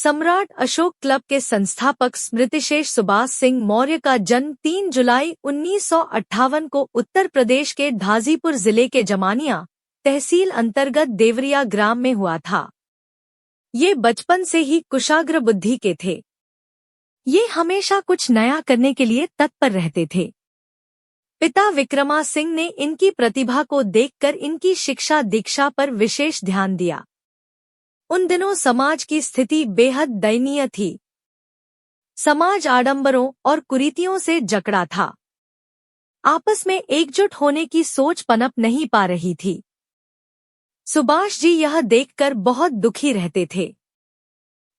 सम्राट अशोक क्लब के संस्थापक स्मृतिशेष सुभाष सिंह मौर्य का जन्म 3 जुलाई 1958 को उत्तर प्रदेश के धाजीपुर जिले के जमानिया तहसील अंतर्गत देवरिया ग्राम में हुआ था। ये बचपन से ही कुशाग्र बुद्धि के थे। ये हमेशा कुछ नया करने के लिए तत्पर रहते थे। पिता विक्रमा सिंह ने इनकी प्रतिभा को देखकर इनकी शिक्षा दीक्षा पर विशेष ध्यान दिया। उन दिनों समाज की स्थिति बेहद दयनीय थी। समाज आडंबरों और कुरीतियों से जकड़ा था। आपस में एकजुट होने की सोच पनप नहीं पा रही थी। सुभाष जी यह देखकर बहुत दुखी रहते थे,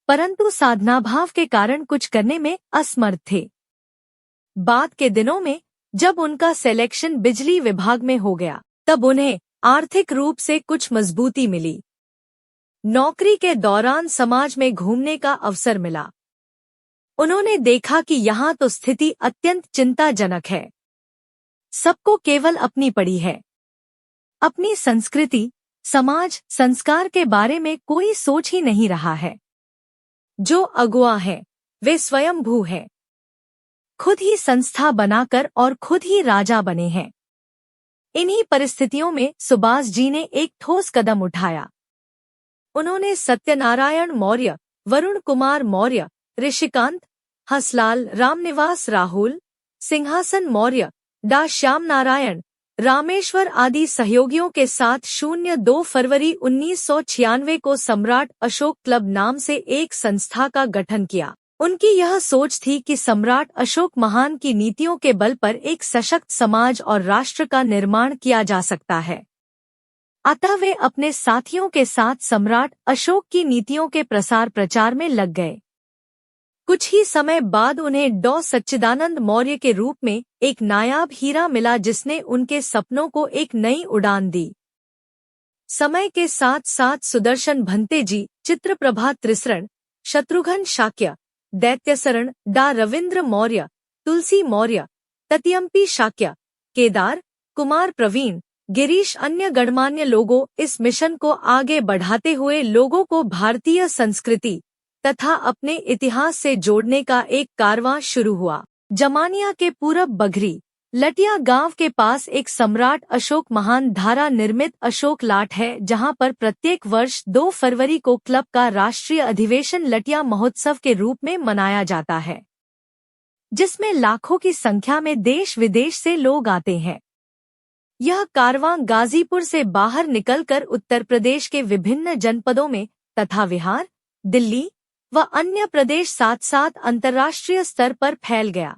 परंतु साधनाभाव के कारण कुछ करने में असमर्थ थे। बाद के दिनों में जब उनका सिलेक्शन बिजली विभाग में हो गया, तब उन्हें आर्थिक रूप से कुछ मजबूती मिली। नौकरी के दौरान समाज में घूमने का अवसर मिला। उन्होंने देखा कि यहाँ तो स्थिति अत्यंत चिंताजनक है। सबको केवल अपनी पड़ी है। अपनी संस्कृति, समाज, संस्कार के बारे में कोई सोच ही नहीं रहा है। जो अगुआ है वे स्वयंभू है। खुद ही संस्था बनाकर और खुद ही राजा बने हैं। इन्हीं परिस्थितियों में सुभाष जी ने एक ठोस कदम उठाया। उन्होंने सत्यनारायण मौर्य, वरुण कुमार मौर्य, ऋषिकांत, हंसलाल, रामनिवास राहुल, सिंहासन मौर्य, डा श्याम नारायण, रामेश्वर आदि सहयोगियों के साथ 2 फरवरी 1996 को सम्राट अशोक क्लब नाम से एक संस्था का गठन किया। उनकी यह सोच थी कि सम्राट अशोक महान की नीतियों के बल पर एक सशक्त समाज और राष्ट्र का निर्माण किया जा सकता है। अतः वे अपने साथियों के साथ सम्राट अशोक की नीतियों के प्रसार प्रचार में लग गए। कुछ ही समय बाद उन्हें डॉ सच्चिदानंद मौर्य के रूप में एक नायाब हीरा मिला, जिसने उनके सपनों को एक नई उड़ान दी। समय के साथ साथ सुदर्शन भंते जी, चित्रप्रभा त्रिसरण, शत्रुघ्न शाक्य, दैत्यसरण, डा रविंद्र मौर्य, तुलसी मौर्य, तत्यम्पी शाक्य, केदार कुमार प्रवीण, गिरीश अन्य गणमान्य लोगों इस मिशन को आगे बढ़ाते हुए लोगों को भारतीय संस्कृति तथा अपने इतिहास से जोड़ने का एक कारवां शुरू हुआ। जमानिया के पूरब बघरी लटिया गांव के पास एक सम्राट अशोक महान धारा निर्मित अशोक लाट है, जहां पर प्रत्येक वर्ष 2 फरवरी को क्लब का राष्ट्रीय अधिवेशन लटिया महोत्सव के रूप में मनाया जाता है, जिसमें लाखों की संख्या में देश विदेश से लोग आते हैं। यह कारवां गाजीपुर से बाहर निकलकर उत्तर प्रदेश के विभिन्न जनपदों में तथा बिहार, दिल्ली व अन्य प्रदेश साथ साथ अंतर्राष्ट्रीय स्तर पर फैल गया।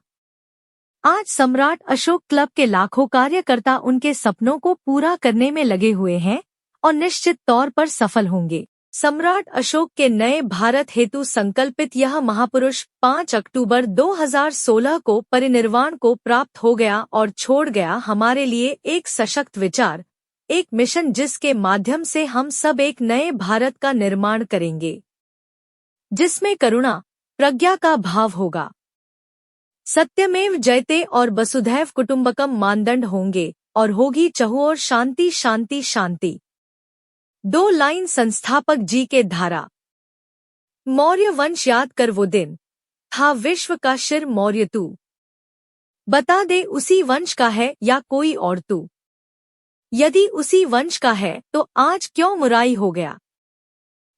आज सम्राट अशोक क्लब के लाखों कार्यकर्ता उनके सपनों को पूरा करने में लगे हुए हैं और निश्चित तौर पर सफल होंगे। सम्राट अशोक के नए भारत हेतु संकल्पित यह महापुरुष 5 अक्टूबर 2016 को परिनिर्वाण को प्राप्त हो गया और छोड़ गया हमारे लिए एक सशक्त विचार, एक मिशन, जिसके माध्यम से हम सब एक नए भारत का निर्माण करेंगे, जिसमें करुणा, प्रज्ञा का भाव होगा, सत्यमेव जयते और वसुधैव कुटुंबकम मानदंड होंगे और होगी चहुओर शांति शांति शांति। 2 लाइन संस्थापक जी के धारा। मौर्य वंश याद कर वो दिन, था विश्व का शिर मौर्य तू। बता दे उसी वंश का है या कोई और तू। यदि उसी वंश का है तो आज क्यों मुराई हो गया।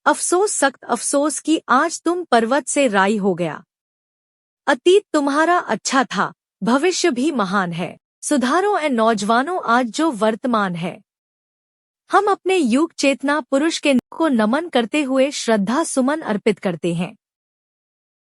अफसोस सख्त अफसोस की आज तुम पर्वत से राई हो गया। अतीत तुम्हारा अच्छा था, भविष्य भी महान है। सुधारो ए नौजवानों आज जो वर्तमान है। हम अपने युग चेतना पुरुष के को नमन करते हुए श्रद्धा सुमन अर्पित करते हैं।